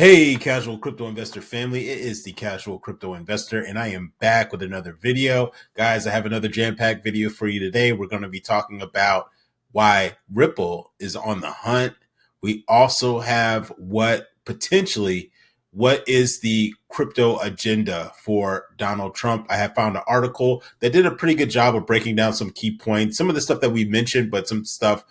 Hey, casual crypto investor family. It is the casual crypto investor, and I am back with another video. Guys, I have another jam-packed video for you today. We're going to be talking about why Ripple is on the hunt. We also have what is the crypto agenda for Donald Trump. I have found an article that did a pretty good job of breaking down some key points, some of the stuff that we mentioned, but some stuff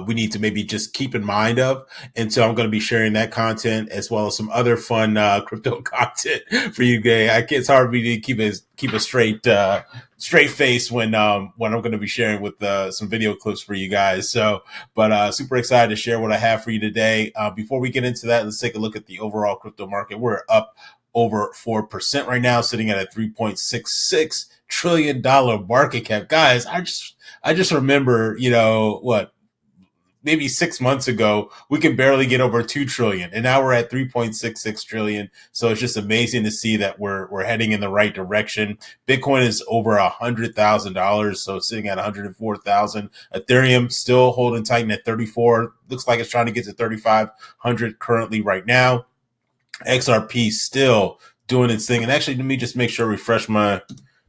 we need to maybe just keep in mind of. And so I'm going to be sharing that content as well as some other fun crypto content for you guys. It's hard for me to keep a straight face when I'm going to be sharing with some video clips for you guys. So, but super excited to share what I have for you today. Before we get into that, let's take a look at the overall crypto market. We're up over 4% right now, sitting at a $3.66 trillion market cap. Guys, I just remember, maybe 6 months ago, we could barely get over 2 trillion, and now we're at 3.66 trillion. So it's just amazing to see that we're heading in the right direction. Bitcoin is over $100,000, so sitting at 104,000. Ethereum still holding tight at 34. Looks like it's trying to get to 3,500 currently right now. XRP still doing its thing. And actually, let me just make sure, refresh my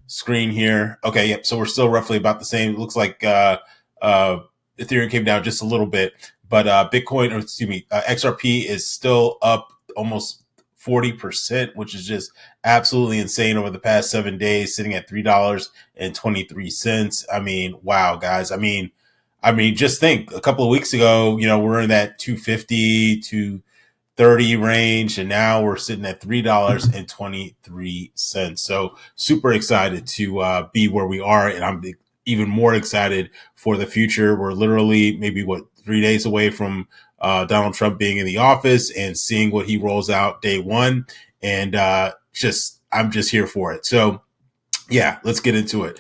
screen here. Okay, yep. So we're still roughly about the same. It looks like Ethereum came down just a little bit, but XRP is still up almost 40%, which is just absolutely insane over the past 7 days, sitting at $3.23. I mean, wow, guys. I mean, just think a couple of weeks ago, we're in that 250 to 30 range, and now we're sitting at $3.23. So super excited to be where we are, and I'm even more excited for the future. We're literally maybe 3 days away from Donald Trump being in the office and seeing what he rolls out day one, and I'm just here for it. So yeah, let's get into it.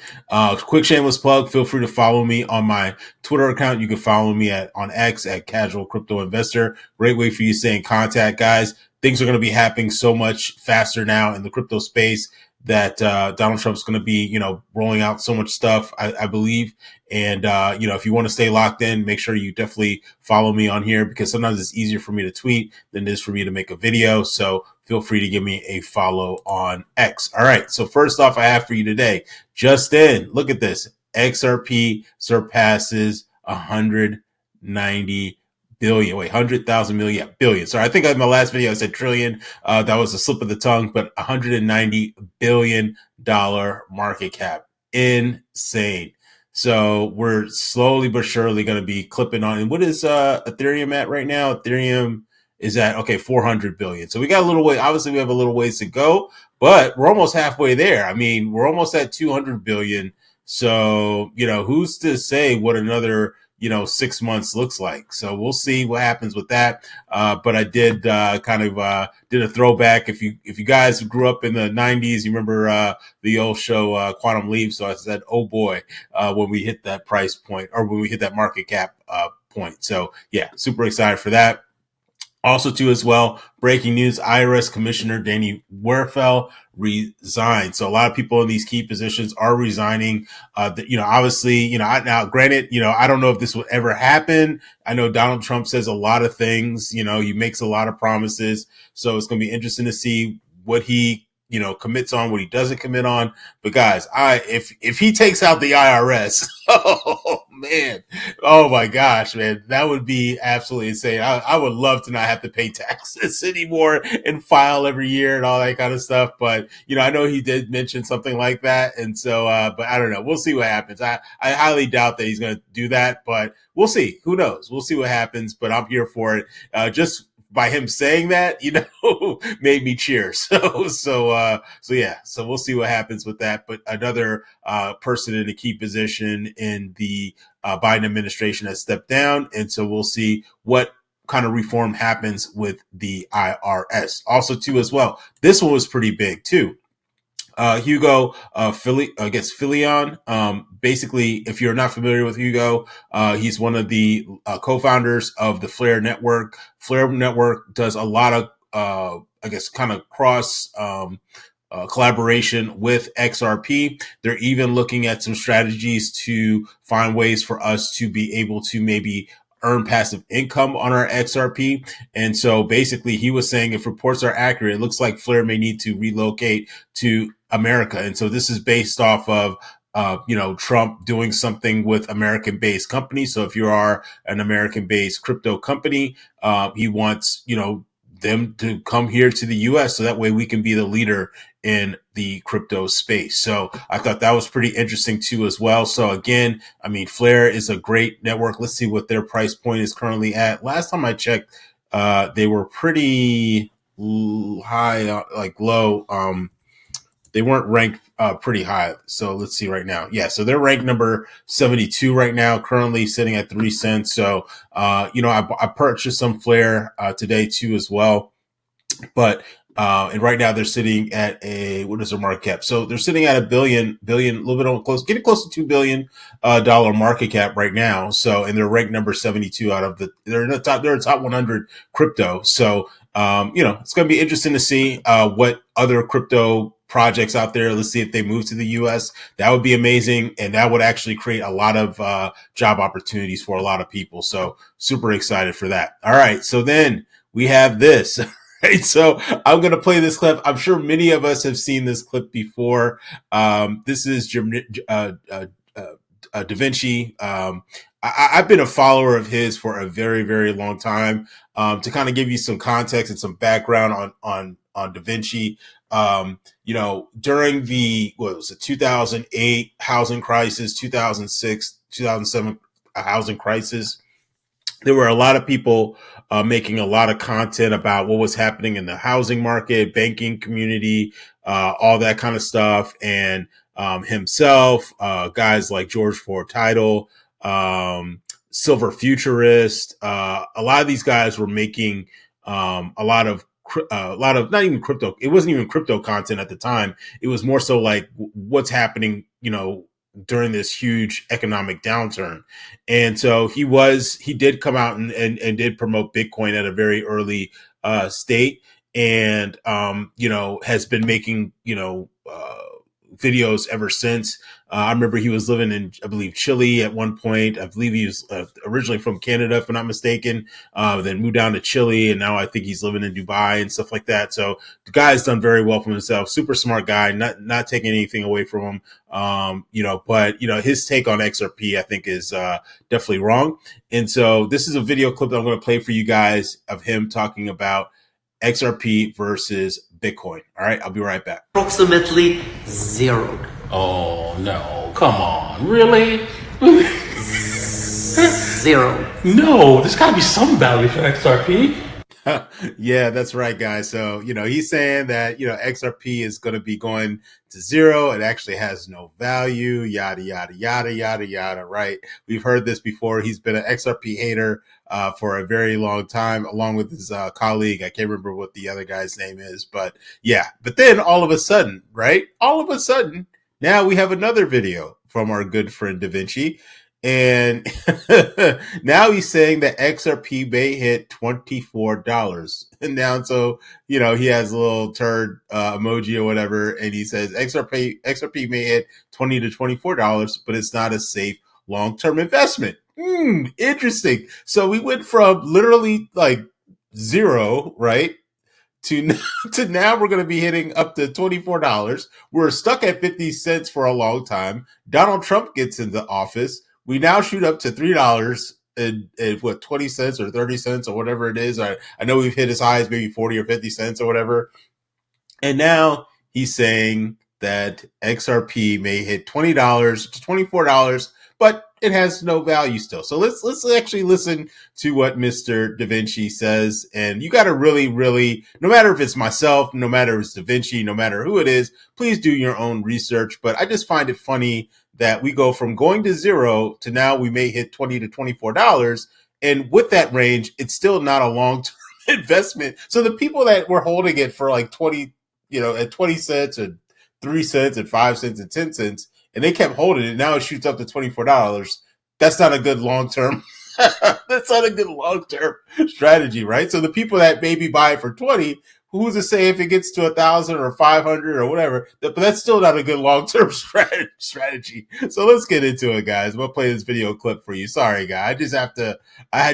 Quick shameless plug. Feel free to follow me on my Twitter account. You can follow me on X at Casual Crypto Investor. Great way for you to stay in contact, guys. Things are going to be happening so much faster now in the crypto space that Donald Trump's going to be, rolling out so much stuff, I believe. And, if you want to stay locked in, make sure you definitely follow me on here, because sometimes it's easier for me to tweet than it is for me to make a video. So feel free to give me a follow on X. All right. So first off, I have for you today, just in, look at this. XRP surpasses 190 billion. Wait, 100,000 million. Yeah, billion. Sorry, I think in my last video I said trillion. That was a slip of the tongue, but $190 billion market cap. Insane. So we're slowly but surely going to be clipping on. And what is Ethereum at right now? Ethereum is at, 400 billion. So we got a little way. Obviously, we have a little ways to go, but we're almost halfway there. I mean, we're almost at 200 billion. So, who's to say what another 6 months looks like. So we'll see what happens with that. But I did did a throwback. If you guys grew up in the 90s, you remember the old show Quantum Leap. So I said, oh boy, when we hit that price point, or when we hit that market cap point. So yeah, super excited for that. Also, too, as well, breaking news: IRS Commissioner Danny Werfel resigned. So a lot of people in these key positions are resigning. Obviously, now granted, I don't know if this will ever happen. I know Donald Trump says a lot of things. He makes a lot of promises. So it's going to be interesting to see what he commits on, what he doesn't commit on. But guys, if he takes out the IRS, oh man, oh my gosh, man, that would be absolutely insane. I would love to not have to pay taxes anymore and file every year and all that kind of stuff. But I know he did mention something like that, and so but I don't know. We'll see what happens. I highly doubt that he's going to do that, but we'll see. Who knows? We'll see what happens. But I'm here for it. Just by him saying that, made me cheer. So yeah. So we'll see what happens with that. But another person in a key position in the Biden administration has stepped down, and so we'll see what kind of reform happens with the IRS. Also, too, as well, this one was pretty big too. Hugo Philion. Basically, if you're not familiar with Hugo, he's one of the co-founders of the Flare Network. Flare Network does a lot of, kind of cross collaboration with XRP. They're even looking at some strategies to find ways for us to be able to maybe earn passive income on our XRP. And so basically he was saying if reports are accurate, it looks like Flare may need to relocate to America. And so this is based off of Trump doing something with American-based companies. So if you are an American-based crypto company, he wants, them to come here to the US so that way we can be the leader in the crypto space. So I thought that was pretty interesting too as well. So again, I mean, Flare is a great network. Let's see what their price point is currently at. Last time I checked, they were pretty high, like low. They weren't ranked pretty high. So let's see right now. Yeah, so they're ranked number 72 right now, currently sitting at 3 cents. So, I purchased some Flare today too as well. But and right now they're sitting at what is their market cap? So they're sitting at a billion, a little bit on close, getting close to $2 billion dollar market cap right now. So, and they're ranked number 72 out of they're in the top, they're a top 100 crypto. So, it's going to be interesting to see what other crypto projects out there. Let's see if they move to the US. That would be amazing. And that would actually create a lot of job opportunities for a lot of people. So super excited for that. All right. So then we have this. Right, so I'm going to play this clip. I'm sure many of us have seen this clip before. This is Da Vinci. I've been a follower of his for a very, very long time. To kind of give you some context and some background on Da Vinci, during the 2008 housing crisis, 2006, 2007 housing crisis, there were a lot of people making a lot of content about what was happening in the housing market, banking community, all that kind of stuff. And himself, guys like George Ford Title, Silver Futurist, a lot of these guys were making a lot of not even crypto. It wasn't even crypto content at the time. It was more so like what's happening, during this huge economic downturn. And so he did come out and did promote Bitcoin at a very early state, and has been making videos ever since. I remember he was living in, I believe, Chile at one point. I believe he was originally from Canada, if I'm not mistaken, then moved down to Chile. And now I think he's living in Dubai and stuff like that. So the guy's done very well for himself. Super smart guy, not taking anything away from him. But his take on XRP, I think, is definitely wrong. And so this is a video clip that I'm going to play for you guys of him talking about XRP versus Bitcoin. All right, I'll be right back. Approximately zero. Oh, no. Come on. Really? Zero. No, there's got to be some value for XRP. Yeah, that's right, guys. So, he's saying that, XRP is going to be going to zero. It actually has no value, yada, yada, yada, yada, yada, right? We've heard this before. He's been an XRP hater for a very long time, along with his colleague. I can't remember what the other guy's name is, but yeah. But then all of a sudden, right? All of a sudden, now we have another video from our good friend Da Vinci. And now he's saying that XRP may hit $24. And now, so, he has a little turd emoji or whatever. And he says XRP may hit $20 to $24, but it's not a safe long-term investment. Interesting. So we went from literally like zero, right? To now we're going to be hitting up to $24. We're stuck at 50 cents for a long time. Donald Trump gets into office. We now shoot up to $3 and what, 20 cents or 30 cents or whatever it is. I know we've hit as high as maybe 40 or 50 cents or whatever. And now he's saying that XRP may hit $20 to $24, but it has no value still. So let's actually listen to what Mr. Da Vinci says. And you got to really, no matter if it's myself, no matter if it's Da Vinci, no matter who it is, please do your own research. But I just find it funny that we go from going to zero to now we may hit $20 to $24. And with that range, it's still not a long-term investment. So the people that were holding it for like 20, at 20 cents and 3 cents and 5 cents and 10 cents, and they kept holding it. Now it shoots up to $24. That's not a good long-term. That's not a good long-term strategy, right? So the people that maybe buy it for 20 who's to say if it gets to 1,000 or 500 or whatever? But that's still not a good long-term strategy. So let's get into it, guys. We'll play this video clip for you. Sorry, guys. I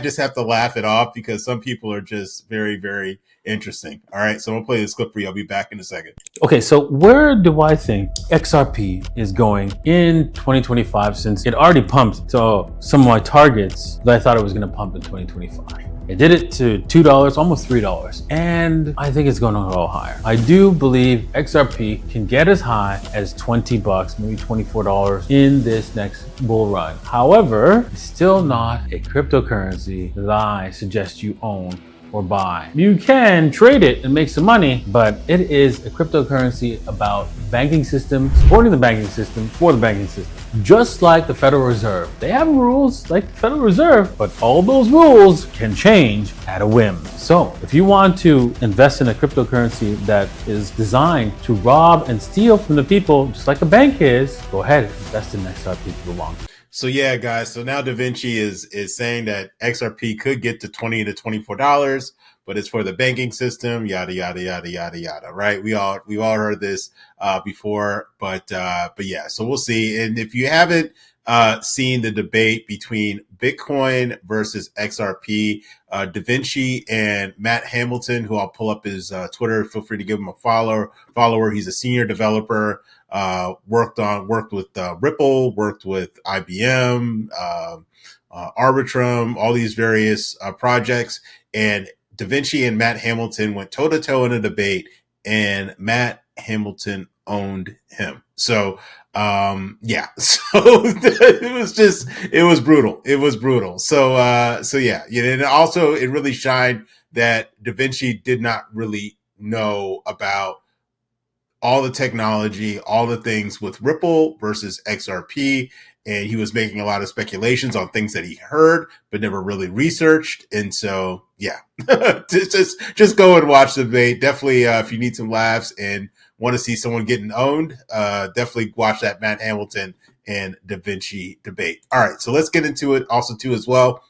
just have to laugh it off because some people are just very, very interesting. All right, so I'm gonna play this clip for you. I'll be back in a second. Okay, so where do I think XRP is going in 2025, since it already pumped to some of my targets that I thought it was going to pump in 2025? It did it to $2, almost $3, and I think it's going to go higher. I do believe XRP can get as high as $20, maybe $24 in this next bull run. However, it's still not a cryptocurrency that I suggest you own or buy. You can trade it and make some money, but it is a cryptocurrency about banking system, supporting the banking system for the banking system. Just like the Federal Reserve. They have rules like the Federal Reserve, but all those rules can change at a whim. So if you want to invest in a cryptocurrency that is designed to rob and steal from the people, just like a bank is, go ahead and invest in XRP for the long term. So yeah, guys. So now Da Vinci is saying that XRP could get to $20 to $24, but it's for the banking system. Yada yada yada yada yada. Right? We've all heard this before, but yeah. So we'll see. And if you haven't seen the debate between Bitcoin versus XRP, Da Vinci and Matt Hamilton, who I'll pull up his Twitter. Feel free to give him a follower. He's a senior developer. Worked with Ripple, worked with IBM, Arbitrum, all these various projects. And Da Vinci and Matt Hamilton went toe to toe in a debate, and Matt Hamilton owned him. So yeah, so it was brutal. So yeah, and also it really shined that Da Vinci did not really know about all the technology, all the things with Ripple versus XRP. And he was making a lot of speculations on things that he heard, but never really researched. And so, yeah, just go and watch the debate. Definitely, if you need some laughs and want to see someone getting owned, definitely watch that Matt Hamilton and Da Vinci debate. All right, so let's get into it also too as well.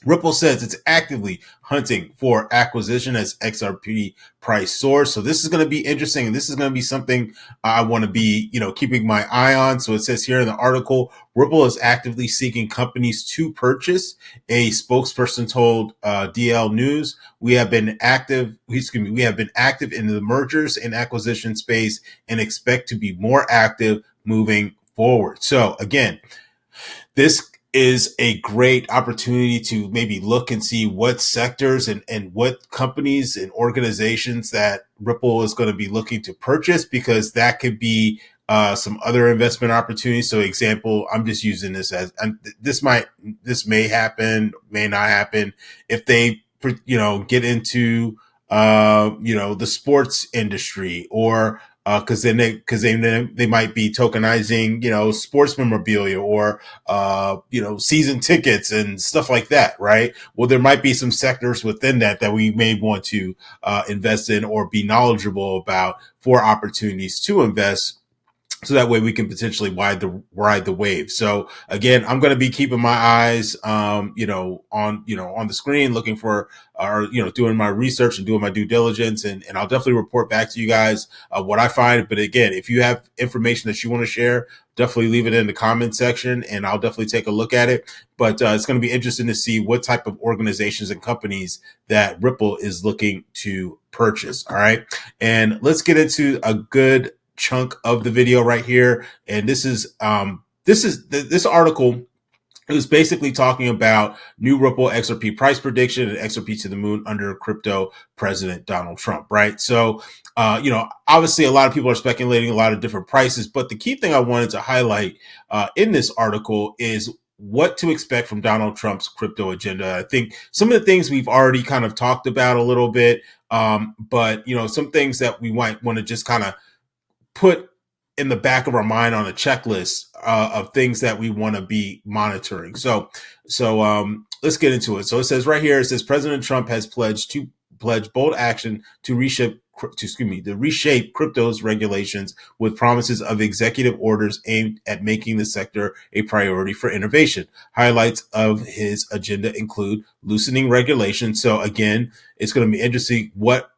Ripple says it's actively hunting for acquisition as XRP price source. So this is going to be interesting, and this is going to be something I want to be, keeping my eye on. So it says here in the article, Ripple is actively seeking companies to purchase. A spokesperson told DL News, we have been active in the mergers and acquisition space and expect to be more active moving forward. So again, this is a great opportunity to maybe look and see what sectors and what companies and organizations that Ripple is going to be looking to purchase, because that could be some other investment opportunities. So example, I'm just using this as, this may happen, may not happen if they, get into, the sports industry, or because they might be tokenizing, sports memorabilia, or season tickets and stuff like that, right? Well, there might be some sectors within that we may want to invest in or be knowledgeable about for opportunities to invest. So that way we can potentially ride the wave. So again, I'm going to be keeping my eyes, on the screen, looking for, or, doing my research and doing my due diligence. And I'll definitely report back to you guys, what I find. But again, if you have information that you want to share, definitely leave it in the comment section and I'll definitely take a look at it. But it's going to be interesting to see what type of organizations and companies that Ripple is looking to purchase. All right. And let's get into a good chunk of the video right here. And this article is basically talking about new Ripple XRP price prediction and XRP to the moon under crypto president Donald Trump, right? So, obviously a lot of people are speculating a lot of different prices, but the key thing I wanted to highlight in this article is what to expect from Donald Trump's crypto agenda. I think some of the things we've already kind of talked about a little bit, but, some things that we might want to just kind of put in the back of our mind on a checklist of things that we want to be monitoring. So let's get into it. So it says right here, it says President Trump has pledged bold action to reshape crypto's regulations with promises of executive orders aimed at making the sector a priority for innovation. Highlights of his agenda include loosening regulations. So again, it's going to be interesting what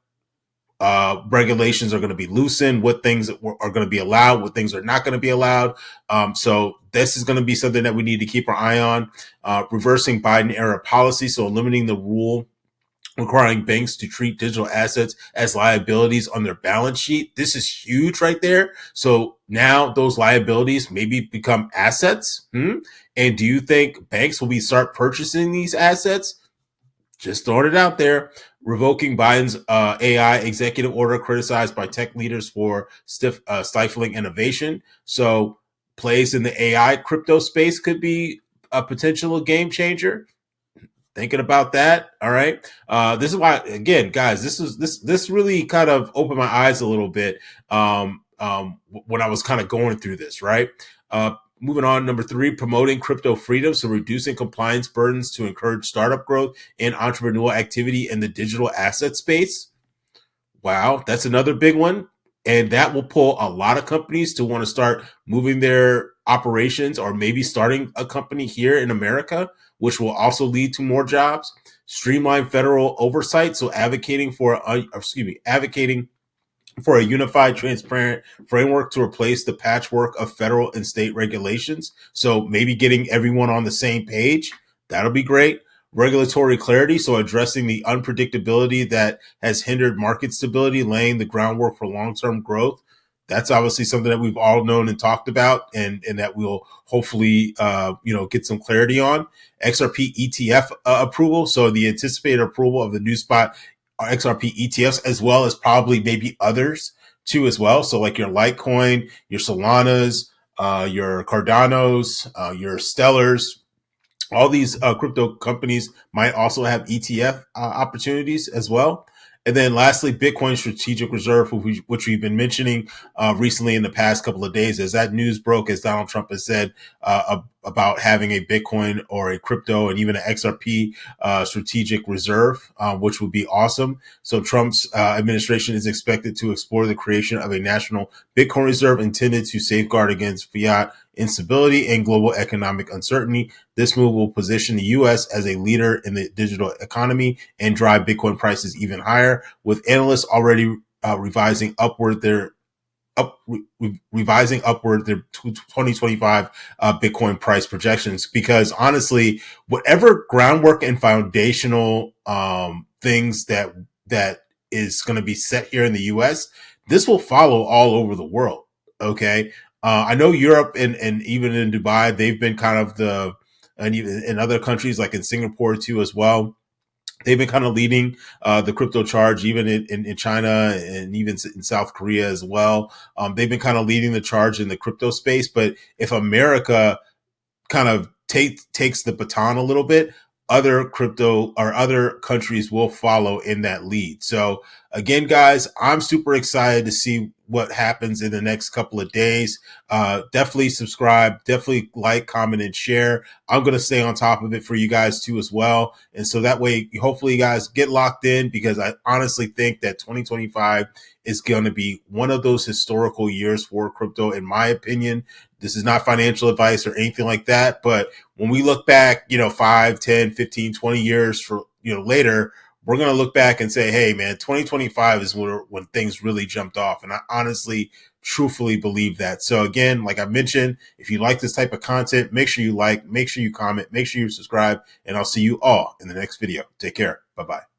regulations are going to be loosened, what things are going to be allowed, what things are not going to be allowed. So this is going to be something that we need to keep our eye on. Reversing Biden era policy, so limiting the rule requiring banks to treat digital assets as liabilities on their balance sheet. This is huge right there. So now those liabilities maybe become assets. And do you think banks will start purchasing these assets? Just throwing it out there. Revoking Biden's AI executive order criticized by tech leaders for stifling innovation. So plays in the AI crypto space could be a potential game changer. Thinking about that. All right. This is why, again, guys, this really kind of opened my eyes a little bit when I was kind of going through this, right? Moving on, number 3, promoting crypto freedom, so reducing compliance burdens to encourage startup growth and entrepreneurial activity in the digital asset space. Wow, that's another big one. And that will pull a lot of companies to want to start moving their operations or maybe starting a company here in America, which will also lead to more jobs. Streamline federal oversight, so advocating for a unified, transparent framework to replace the patchwork of federal and state regulations. So maybe getting everyone on the same page. That'll be great. Regulatory clarity, so addressing the unpredictability that has hindered market stability, laying the groundwork for long-term growth. That's obviously something that we've all known and talked about, and that we'll hopefully get some clarity on. XRP ETF approval, so the anticipated approval of the new spot XRP ETFs, as well as probably maybe others too as well. So like your Litecoin, your Solanas, your Cardanos, your Stellars, all these crypto companies might also have ETF opportunities as well. And then lastly, Bitcoin strategic reserve, which we've been mentioning recently in the past couple of days, as that news broke, as Donald Trump has said about having a Bitcoin or a crypto and even an XRP strategic reserve, which would be awesome. So Trump's administration is expected to explore the creation of a national Bitcoin reserve intended to safeguard against fiat instability and global economic uncertainty. This move will position the U.S. as a leader in the digital economy and drive Bitcoin prices even higher, with analysts already revising upward their 2025 Bitcoin price projections. Because honestly, whatever groundwork and foundational things that is going to be set here in the U.S., this will follow all over the world. Okay. I know Europe and even in Dubai, they've been kind of and even in other countries like in Singapore too as well. They've been kind of leading the crypto charge, even in China and even in South Korea as well. They've been kind of leading the charge in the crypto space. But if America kind of takes the baton a little bit, other crypto or other countries will follow in that lead. So again, guys, I'm super excited to see what happens in the next couple of days. Definitely subscribe, definitely like, comment, and share. I'm going to stay on top of it for you guys too as well. And so that way, hopefully you guys get locked in, because I honestly think that 2025 is going to be one of those historical years for crypto, in my opinion. This is not financial advice or anything like that. But when we look back, 5, 10, 15, 20 years for, later, we're going to look back and say, hey, man, 2025 is when things really jumped off. And I honestly, truthfully believe that. So again, like I mentioned, if you like this type of content, make sure you like, make sure you comment, make sure you subscribe, and I'll see you all in the next video. Take care. Bye-bye.